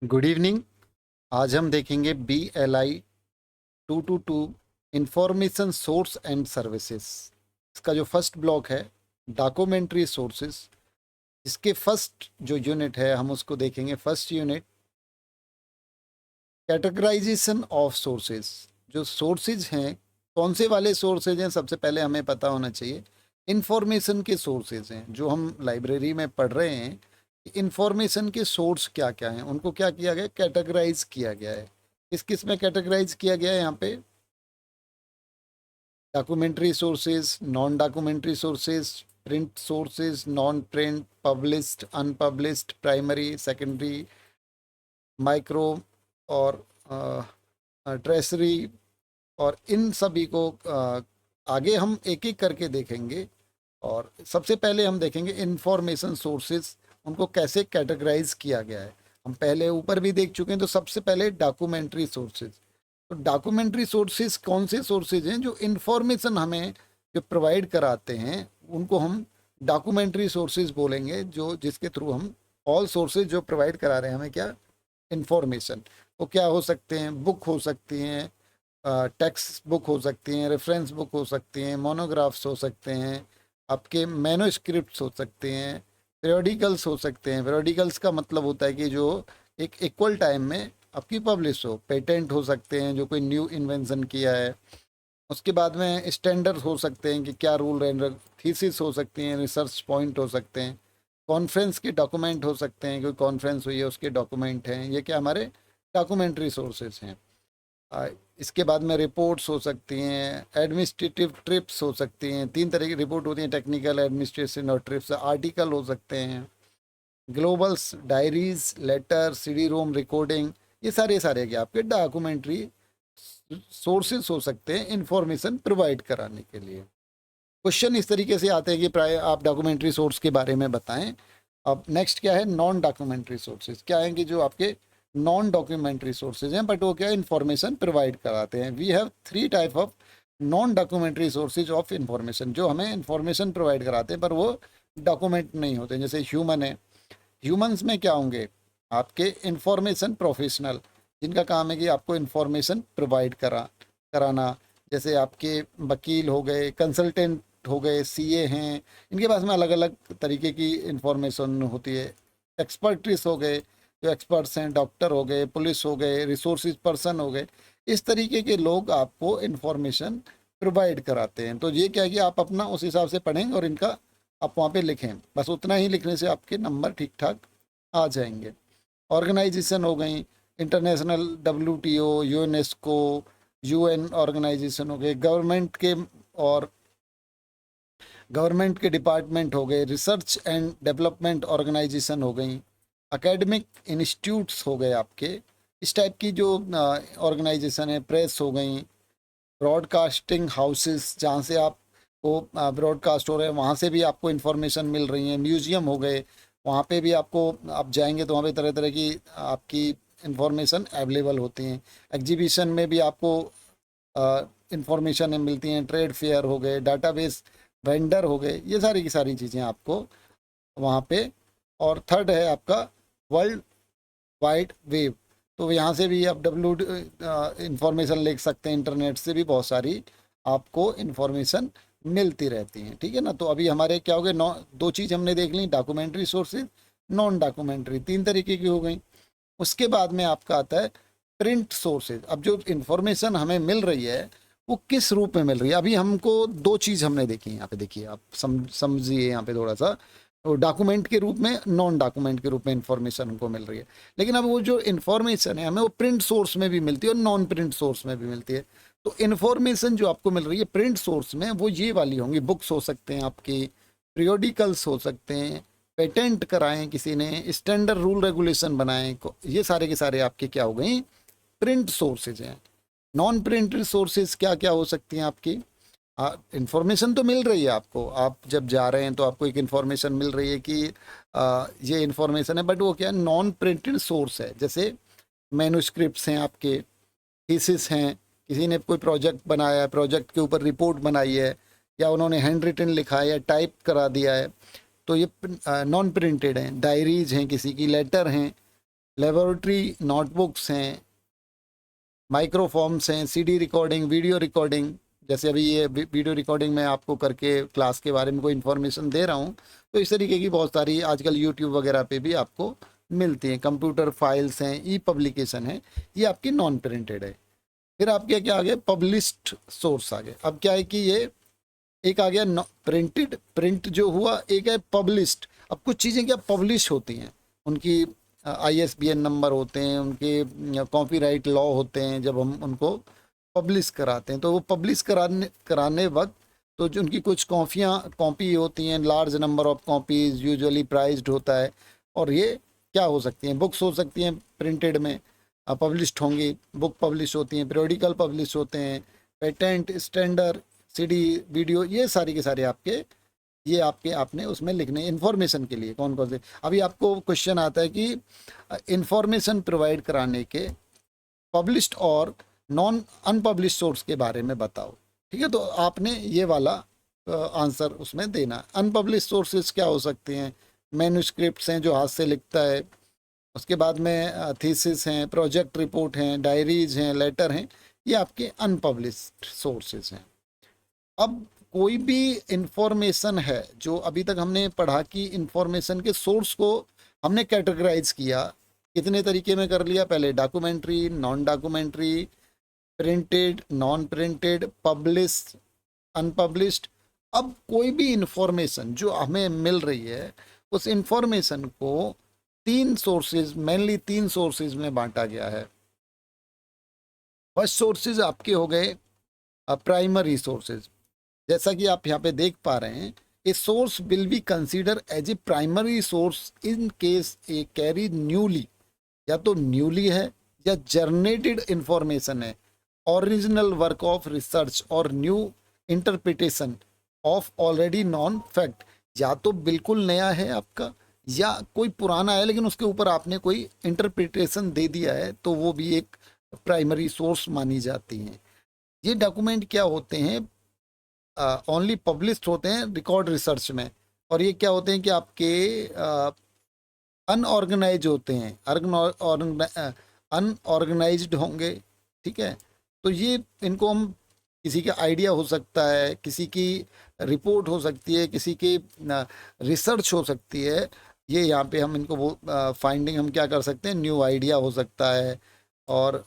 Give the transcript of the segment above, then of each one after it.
Good evening. आज हम देखेंगे BLI 222 information source and services. इसका जो फर्स्ट ब्लॉक है डॉक्यूमेंट्री सोर्सेज, इसके फर्स्ट जो यूनिट है हम उसको देखेंगे। First unit categorization of sources. जो सोर्सेज हैं, कौन से वाले सोर्सेज हैं, सबसे पहले हमें पता होना चाहिए। इंफॉर्मेशन के सोर्सेज हैं जो हम लाइब्रेरी में पढ़ रहे हैं। इंफॉर्मेशन के सोर्स क्या क्या हैं, उनको क्या किया गया, कैटेगराइज किया गया है। किस किस में कैटेगराइज किया गया है यहाँ पे? Documentary sources, non documentary sources, print sources, non print, published, unpublished, primary, secondary, micro और ट्रेसरी। और इन सभी को आगे हम एक एक करके देखेंगे। और सबसे पहले हम देखेंगे इंफॉर्मेशन सोर्सेज, उनको कैसे कैटेगराइज किया गया है। हम पहले ऊपर भी देख चुके हैं। तो सबसे पहले डॉक्यूमेंट्री सोर्सेज। तो डॉक्यूमेंट्री सोर्सेज कौन से सोर्सेज हैं? जो इंफॉर्मेशन हमें जो प्रोवाइड कराते हैं उनको हम डॉक्यूमेंट्री सोर्सेज बोलेंगे। जो जिसके थ्रू हम ऑल सोर्सेज जो प्रोवाइड करा रहे हैं हमें क्या, इंफॉर्मेशन। वो क्या हो सकते हैं? बुक हो सकती हैं, टेक्स्ट बुक हो सकती हैं, रेफरेंस बुक हो सकती हैं, मोनोग्राफ्स हो सकते हैं, आपके मैनोस्क्रिप्ट्स हो सकते हैं, पीरियोडिकल्स हो सकते हैं। पीरियोडिकल्स का मतलब होता है कि जो एक इक्वल टाइम में आपकी पब्लिश हो। पेटेंट हो सकते हैं, जो कोई न्यू इन्वेंशन किया है। उसके बाद में स्टैंडर्ड हो सकते हैं कि क्या रूल एंड थीसिस हो सकती हैं, रिसर्च पॉइंट हो सकते हैं, कॉन्फ्रेंस के डॉक्यूमेंट हो सकते हैं, कोई कॉन्फ्रेंस हुई है उसके डॉक्यूमेंट हैं। ये क्या हमारे डॉक्यूमेंट्री सोर्सेज हैं। आ, इसके बाद में रिपोर्ट्स हो सकती हैं, एडमिनिस्ट्रेटिव ट्रिप्स हो सकती हैं। तीन तरह की रिपोर्ट होती हैं, टेक्निकल, एडमिनिस्ट्रेशन और ट्रिप्स। आर्टिकल हो सकते हैं, globals, diaries, letter, CD ROM recording. ये सारे सारे क्या आपके डॉक्यूमेंट्री सोर्सेज हो सकते हैं इंफॉर्मेशन प्रोवाइड कराने के लिए। क्वेश्चन इस तरीके से आते हैं कि प्राय आप डॉक्यूमेंट्री सोर्स के बारे में बताएं। अब नेक्स्ट क्या है, नॉन डॉक्यूमेंट्री सोर्सेज। क्या है कि जो आपके नॉन डॉक्यूमेंट्री सोर्सेज हैं बट वो क्या इन्फॉर्मेशन प्रोवाइड कराते हैं। We have three type of non documentary sources of information, जो हमें इंफॉर्मेशन प्रोवाइड कराते हैं पर वो डॉक्यूमेंट नहीं होते। जैसे ह्यूमन है, ह्यूमंस में क्या होंगे, आपके इंफॉर्मेशन प्रोफेशनल, जिनका काम है कि आपको इंफॉर्मेशन प्रोवाइड कराना। जैसे आपके वकील हो गए, कंसल्टेंट हो गए, सीए हैं, इनके पास में अलग अलग तरीके की इंफॉर्मेशन होती है। एक्सपर्टिस हो गए, जो एक्सपर्ट्स हैं, डॉक्टर हो गए, पुलिस हो गए, रिसोर्सेज पर्सन हो गए। इस तरीके के लोग आपको इंफॉर्मेशन प्रोवाइड कराते हैं। तो ये क्या है कि आप अपना उस हिसाब से पढ़ेंगे और इनका आप वहाँ पे लिखें। बस उतना ही लिखने से आपके नंबर ठीक ठाक आ जाएंगे। ऑर्गेनाइजेशन हो गई, international, WTO, UNESCO, UN organization हो गए, और गवर्नमेंट के डिपार्टमेंट हो गए, रिसर्च एंड डेवलपमेंट ऑर्गेनाइजेशन हो गई, एकेडमिक इंस्टीट्यूट्स हो गए आपके। इस टाइप की जो ऑर्गेनाइजेशन है, प्रेस हो गई, ब्रॉडकास्टिंग हाउसेस जहाँ से आपको ब्रॉडकास्ट हो रहे हैं वहाँ से भी आपको इन्फॉर्मेशन मिल रही है। म्यूज़ियम हो गए, वहाँ पे भी आपको, आप जाएंगे तो वहाँ पे तरह तरह की आपकी इंफॉर्मेशन अवेलेबल होती हैं। एग्जीबिशन में भी आपको इंफॉर्मेशन मिलती हैं। ट्रेड फेयर हो गए, डाटाबेस वेंडर हो गए, ये सारी की सारी चीज़ें आपको वहाँ पे। और थर्ड है आपका वर्ल्ड वाइड वेब। तो यहाँ से भी आप इंफॉर्मेशन ले सकते हैं। इंटरनेट से भी बहुत सारी आपको इंफॉर्मेशन मिलती रहती हैं। ठीक है ना। तो अभी हमारे क्या हो गए, दो चीज़ हमने देख ली, डॉक्यूमेंट्री सोर्सेज, नॉन डॉक्यूमेंट्री, तीन तरीके की हो गई। उसके बाद में आपका आता है प्रिंट सोर्सेज। अब जो इंफॉर्मेशन हमें मिल रही है वो किस रूप में मिल रही है। अभी हमको दो चीज़ हमने देखी, यहाँ पे देखिए, आप समझिए यहाँ पे थोड़ा सा। डॉक्यूमेंट के रूप में, नॉन डॉक्यूमेंट के रूप में इंफॉर्मेशन हमको मिल रही है। लेकिन अब वो जो इंफॉर्मेशन है हमें वो प्रिंट सोर्स में भी मिलती है और नॉन प्रिंट सोर्स में भी मिलती है। तो इन्फॉर्मेशन जो आपको मिल रही है प्रिंट सोर्स में वो ये वाली होंगी। बुक्स हो सकते हैं आपकी, पीरियोडिकल्स हो सकते हैं, पेटेंट कराएं किसी ने, स्टैंडर्ड रूल रेगुलेशन बनाएं, ये सारे के सारे आपके क्या हो गई, प्रिंट सोर्सेज हैं। नॉन प्रिंट सोर्सेज क्या क्या हो सकती हैं आपकी? इंफॉर्मेशन तो मिल रही है आपको, आप जब जा रहे हैं तो आपको एक इंफॉर्मेशन मिल रही है कि ये इंफॉर्मेशन है, बट वो क्या है, नॉन प्रिंटेड सोर्स है। जैसे मैन्युस्क्रिप्ट्स हैं आपके, थीसिस हैं, किसी ने कोई प्रोजेक्ट बनाया है, प्रोजेक्ट के ऊपर रिपोर्ट बनाई है, या उन्होंने हैंड रिटन लिखा है या टाइप करा दिया है, तो ये नॉन प्रिंटेड हैं। डायरीज हैं किसी की, लेटर हैं, लेबोरेटरी नोटबुक्स हैं, माइक्रोफॉर्म्स हैं, सीडी रिकॉर्डिंग, वीडियो रिकॉर्डिंग। जैसे अभी ये वीडियो रिकॉर्डिंग मैं आपको करके क्लास के बारे में कोई इन्फॉर्मेशन दे रहा हूँ, तो इस तरीके की बहुत सारी आजकल यूट्यूब वगैरह पे भी आपको मिलती हैं। कंप्यूटर फाइल्स हैं, ई पब्लिकेशन है, ये आपकी नॉन प्रिंटेड है। फिर आपके क्या आ गया, पब्लिश्ड सोर्स आ गए। अब क्या है कि ये एक आ गया प्रिंटेड, प्रिंट जो हुआ, एक है पब्लिश्ड। अब कुछ चीज़ें क्या पब्लिश होती हैं, उनकी ISBN नंबर होते हैं, उनके कॉपीराइट लॉ होते हैं, जब हम उनको पब्लिश कराते हैं तो वो पब्लिश कराने वक्त तो जो उनकी कुछ कॉपी होती हैं, large number of copies usually prized होता है। और ये क्या हो सकती हैं, बुक्स हो सकती हैं, प्रिंटेड में पब्लिश्ड होंगी, बुक पब्लिश होती हैं, पीरियोडिकल पब्लिश होते हैं, पेटेंट, स्टैंडर्ड, CD, वीडियो, ये सारी के सारे आपके, ये आपके आपने उसमें लिखने इन्फॉर्मेशन के लिए कौन कौन से। अभी आपको क्वेश्चन आता है कि इन्फॉर्मेशन प्रोवाइड कराने के पब्लिश्ड और नॉन अनपब्लिश्ड सोर्स के बारे में बताओ। ठीक है, तो आपने ये वाला आंसर उसमें देना। अनपब्लिश्ड सोर्सेज क्या हो सकते हैं, मैन्युस्क्रिप्ट्स हैं जो हाथ से लिखता है, उसके बाद में थीसिस हैं, प्रोजेक्ट रिपोर्ट हैं, डायरीज हैं, लेटर हैं, ये आपके अनपब्लिश्ड सोर्सेज हैं। अब कोई भी इंफॉर्मेशन है जो अभी तक हमने पढ़ा कि इंफॉर्मेशन के सोर्स को हमने कैटेगराइज किया, कितने तरीके में कर लिया, पहले documentary, non documentary, printed, non printed, published, unpublished. अब कोई भी इंफॉर्मेशन जो हमें मिल रही है, उस इंफॉर्मेशन को तीन सोर्सेज, मेनली तीन सोर्सेज में बांटा गया है। फर्स्ट सोर्सेज आपके हो गए प्राइमरी सोर्सेज। जैसा कि आप यहाँ पे देख पा रहे हैं, a source will be consider as a primary source in case a carry newly, या तो न्यूली है या जर्नेटेड इंफॉर्मेशन है, ओरिजिनल वर्क ऑफ रिसर्च और new interpretation of already known fact. या तो बिल्कुल नया है आपका, या कोई पुराना है लेकिन उसके ऊपर आपने कोई इंटरप्रिटेशन दे दिया है, तो वो भी एक प्राइमरी सोर्स मानी जाती हैं। ये डॉक्यूमेंट क्या होते हैं, ओनली पब्लिश्ड होते हैं रिकॉर्ड रिसर्च में, और ये क्या होते हैं कि आपके अनऑर्गेनाइज होते हैं, अनऑर्गेनाइज्ड होंगे। ठीक है, तो ये इनको हम, किसी का आइडिया हो सकता है, किसी की रिपोर्ट हो सकती है, किसी की रिसर्च हो सकती है, ये यहाँ पे हम इनको वो फाइंडिंग हम क्या कर सकते हैं, न्यू आइडिया हो सकता है और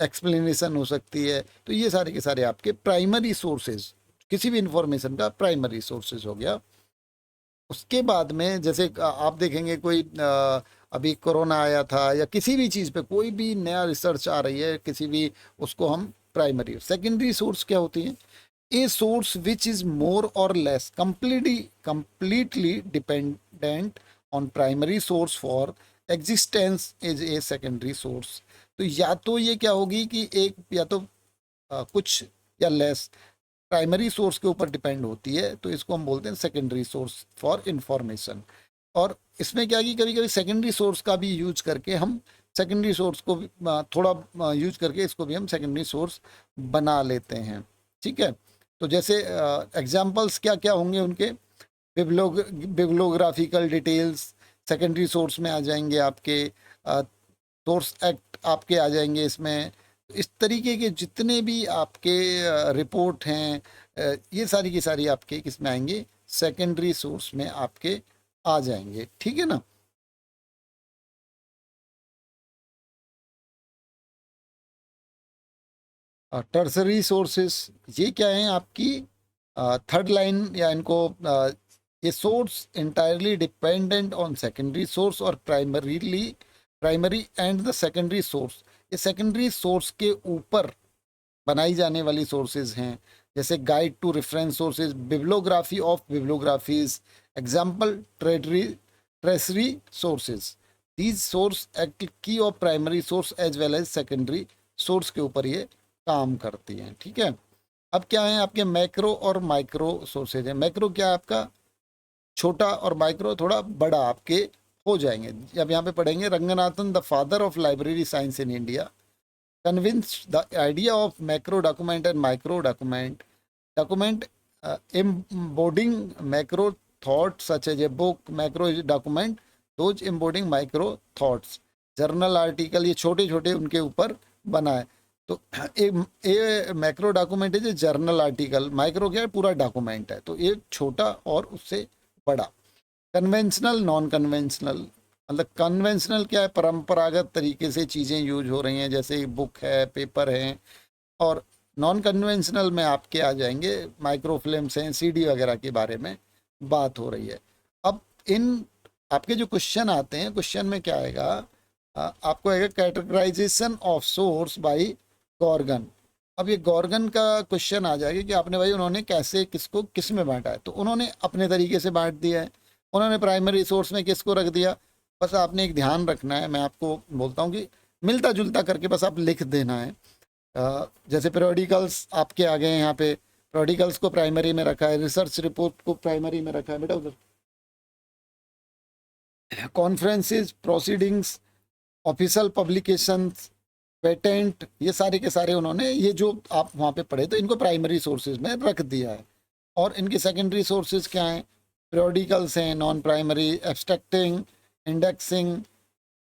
एक्सप्लेनेशन हो सकती है। तो ये सारे के सारे आपके प्राइमरी सोर्सेज, किसी भी इंफॉर्मेशन का प्राइमरी सोर्सेज हो गया। उसके बाद में जैसे आप देखेंगे कोई अभी कोरोना आया था, या किसी भी चीज़ पे कोई भी नया रिसर्च आ रही है किसी भी, उसको हम प्राइमरी। सेकेंडरी सोर्स क्या होती है, a source which is more और less completely dependent on primary source for existence is a secondary source. तो या तो ये क्या होगी कि एक, या तो कुछ या लेस प्राइमरी सोर्स के ऊपर डिपेंड होती है, तो इसको हम बोलते हैं सेकेंडरी सोर्स फॉर इंफॉर्मेशन। और इसमें क्या कि कभी कभी सेकेंडरी सोर्स का भी यूज करके हम सेकेंडरी सोर्स को भी थोड़ा यूज करके इसको भी हम सेकेंडरी सोर्स बना लेते हैं। ठीक है, तो जैसे एग्जांपल्स क्या क्या होंगे उनके, बिब्लोग्राफिकल डिटेल्स सेकेंडरी सोर्स में आ जाएंगे, आपके सोर्स एक्ट आपके आ जाएंगे इसमें। इस तरीके के जितने भी आपके रिपोर्ट हैं, ये सारी की सारी आपके किस में आएंगे, सेकेंडरी सोर्स में आपके आ जाएंगे। ठीक है ना। टर्सरी सोर्सेस ये क्या है आपकी, थर्ड लाइन, या इनको ये source entirely dependent on secondary source और primary and the secondary source. ये सेकेंडरी सोर्स के ऊपर बनाई जाने वाली सोर्सेज हैं, जैसे guide to reference sources, bibliography of bibliographies, example tertiary sources. These source act की of primary source as well as secondary source के ऊपर ये काम करती हैं। ठीक है, अब क्या है आपके मैक्रो और माइक्रो सोर्सेज हैं। मैक्रो क्या है आपका छोटा, और माइक्रो थोड़ा बड़ा आपके हो जाएंगे। अब यहाँ पे पढ़ेंगे, Ranganathan the father of library science in India convinced the idea of macro document and micro document embodying macro thoughts such as a book, macro is document those embodying micro thoughts। Journal article, ये छोटे छोटे उनके ऊपर बना है। तो एक macro document है जो जर्नल आर्टिकल, माइक्रो क्या है, पूरा डॉक्यूमेंट है। तो ये छोटा और उससे बड़ा। कन्वेंशनल, नॉन कन्वेंशनल, मतलब कन्वेंशनल क्या है, परंपरागत तरीके से चीज़ें यूज हो रही हैं, जैसे बुक है, पेपर है। और नॉन कन्वेंशनल में आपके आ जाएंगे माइक्रो फिल्म्स हैं, सीडी वगैरह के बारे में बात हो रही है। अब इन आपके जो क्वेश्चन आते हैं, क्वेश्चन में क्या आएगा, आपको आएगा categorization of source by Grogan. अब ये गॉर्गन का क्वेश्चन आ जाएगा कि आपने भाई उन्होंने कैसे किसको किस में बांटा है। तो उन्होंने अपने तरीके से बांट दिया है। उन्होंने प्राइमरी सोर्स में किसको रख दिया, बस आपने एक ध्यान रखना है, मैं आपको बोलता हूँ कि मिलता जुलता करके बस आप लिख देना है। जैसे periodicals आपके आ गए हैं यहाँ पे, periodicals को प्राइमरी में रखा है, रिसर्च रिपोर्ट को प्राइमरी में रखा है बेटा उधर, conferences, proceedings, official publications, patent, ये सारे के सारे उन्होंने, ये जो आप वहाँ पे पढ़े तो इनको प्राइमरी सोर्सेज में रख दिया है। और इनके सेकेंडरी सोर्सेज क्या हैं, periodicals हैं, नॉन प्राइमरी, एब्स्ट्रैक्टिंग, इंडेक्सिंग,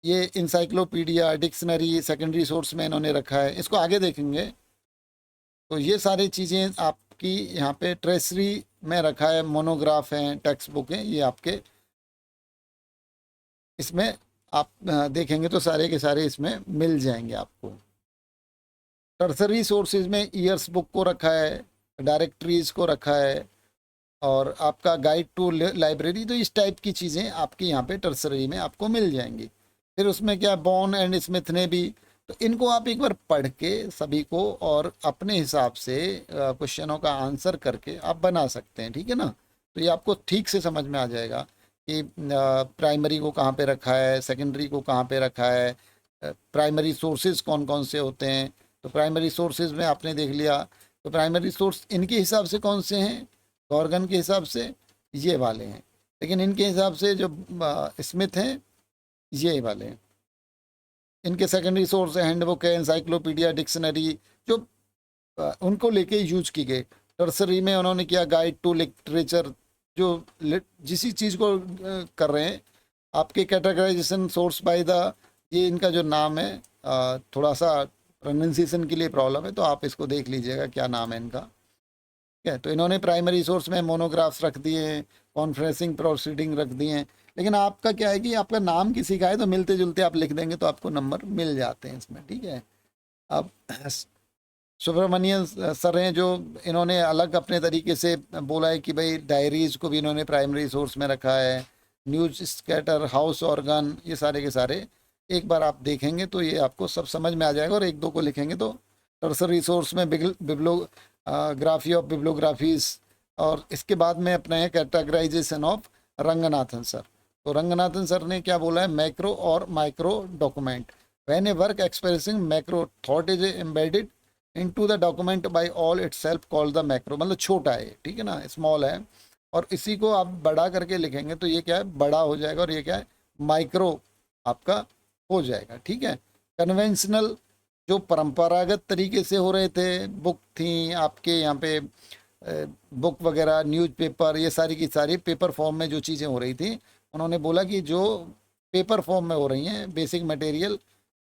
ये इंसाइक्लोपीडिया, डिक्शनरी सेकेंडरी सोर्स में इन्होंने रखा है। इसको आगे देखेंगे तो ये सारी चीज़ें आपकी यहाँ पे ट्रेसरी में रखा है, मोनोग्राफ हैं, टेक्स्ट बुक हैं, ये आपके इसमें आप देखेंगे तो सारे के सारे इसमें मिल जाएंगे आपको। टर्सरी सोर्सेज में ईयर्स बुक को रखा है, डायरेक्टरीज को रखा है, और आपका गाइड टू लाइब्रेरी। तो इस टाइप की चीज़ें आपकी यहाँ पे टर्सरी में आपको मिल जाएंगी। फिर उसमें क्या, बॉर्न एंड स्मिथ ने भी, तो इनको आप एक बार पढ़ के सभी को और अपने हिसाब से क्वेश्चनों का आंसर करके आप बना सकते हैं, ठीक है ना। तो ये आपको ठीक से समझ में आ जाएगा कि प्राइमरी को कहाँ पे रखा है, सेकेंडरी को कहाँ पे रखा है, प्राइमरी सोर्सेज कौन कौन से होते हैं। तो प्राइमरी सोर्सेज में आपने देख लिया, तो प्राइमरी सोर्स इनके हिसाब से कौन से हैं, गॉर्गन के हिसाब से ये वाले हैं, लेकिन इनके हिसाब से जो स्मिथ हैं ये वाले हैं। इनके सेकेंडरी सोर्स है, हैंडबुक है, इंसाइक्लोपीडिया, डिक्शनरी, जो उनको लेके यूज की गई। टर्सरी में उन्होंने किया गाइड टू लिटरेचर, जो जिसी चीज़ को कर रहे हैं। आपके कैटेगराइजेशन सोर्स बाय द, ये इनका जो नाम है, थोड़ा सा प्रोनाउंसिएशन के लिए प्रॉब्लम है, तो आप इसको देख लीजिएगा क्या नाम है इनका, ठीक है। तो इन्होंने प्राइमरी सोर्स में मोनोग्राफ्स रख दिए हैं, कॉन्फ्रेंसिंग प्रोसीडिंग रख दिए हैं। लेकिन आपका क्या है कि आपका नाम किसी का है तो मिलते जुलते आप लिख देंगे तो आपको नंबर मिल जाते हैं इसमें, ठीक है। अब सुब्रमण्यन सर हैं, जो इन्होंने अलग अपने तरीके से बोला है कि भाई डायरीज को भी इन्होंने प्राइमरी सोर्स में रखा है, न्यूज स्कैटर, हाउस ऑर्गन, ये सारे के सारे एक बार आप देखेंगे तो ये आपको सब समझ में आ जाएगा। और एक दो को लिखेंगे तो टर्सरी सोर्स में बिब्लोग्राफी ऑफ बिब्लोग्राफीज। और इसके बाद में अपना है कैटेगराइजेशन ऑफ रंगनाथन सर। तो रंगनाथन सर ने क्या बोला है, मैक्रो और micro document, when A work expressing macro thought is embedded into the document bye all itself called the macro, मतलब छोटा है, ठीक है ना, स्मॉल है। और इसी को आप बड़ा करके लिखेंगे तो ये क्या है, बड़ा हो जाएगा, और ये क्या है, माइक्रो आपका हो जाएगा, ठीक है। कन्वेंशनल, जो परंपरागत तरीके से हो रहे थे, बुक थी आपके यहाँ पे, बुक वगैरह, न्यूज़पेपर, ये सारी की सारी पेपर फॉर्म में जो चीज़ें हो रही थी, उन्होंने बोला कि जो पेपर फॉर्म में हो रही हैं बेसिक मटेरियल,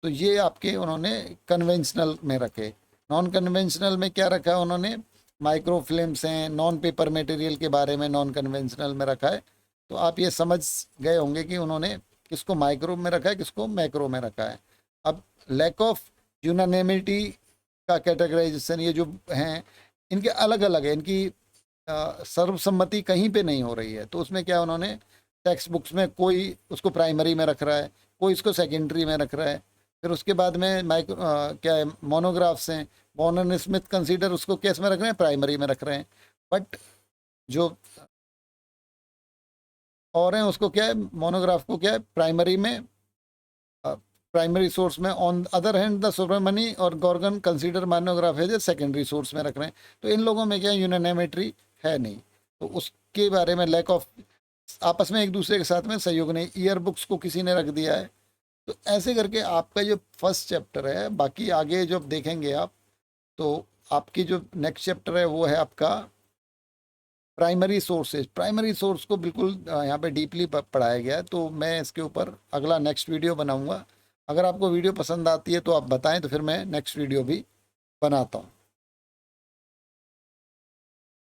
तो ये आपके उन्होंने कन्वेंशनल में रखे। नॉन कन्वेंशनल में क्या रखा है उन्होंने, माइक्रो फिल्म्स हैं, नॉन पेपर मटेरियल के बारे में नॉन कन्वेंशनल में रखा है। तो आप ये समझ गए होंगे कि उन्होंने किसको माइक्रो में रखा है, किसको मैक्रो में रखा है। अब लैक ऑफ यूनानिमिटी का कैटेगराइजेशन, ये जो हैं इनके अलग अलग है, इनकी सर्वसम्मति कहीं पे नहीं हो रही है। तो उसमें क्या उन्होंने टेक्स्ट बुक्स में कोई उसको प्राइमरी में रख रहा है, कोई इसको सेकेंडरी में रख रहा है। फिर उसके बाद में माइक्रो क्या है, मोनोग्राफ्स हैं, बॉर्न एंड स्मिथ कंसीडर उसको केस में रख रहे हैं, प्राइमरी में रख रहे हैं। बट जो और हैं उसको क्या है, मोनोग्राफ को क्या है, प्राइमरी में, प्राइमरी सोर्स में। On other hand the Subramani और गॉर्गन कंसीडर मोनोग्राफ है जो सेकेंडरी सोर्स में रख रहे हैं। तो इन लोगों में क्या यूनानिमिटी है नहीं, तो उसके बारे में लैक ऑफ, आपस में एक दूसरे के साथ में सहयोग नहीं। ईयर बुक्स को किसी ने रख दिया है। तो ऐसे करके आपका जो फर्स्ट चैप्टर है, बाकी आगे जब देखेंगे आप तो आपकी जो नेक्स्ट चैप्टर है वो है आपका प्राइमरी सोर्सेज। प्राइमरी सोर्स को बिल्कुल यहाँ पे डीपली पढ़ाया गया है। तो मैं इसके ऊपर अगला नेक्स्ट वीडियो बनाऊंगा अगर आपको वीडियो पसंद आती है तो आप बताएं, तो फिर मैं नेक्स्ट वीडियो भी बनाता हूँ।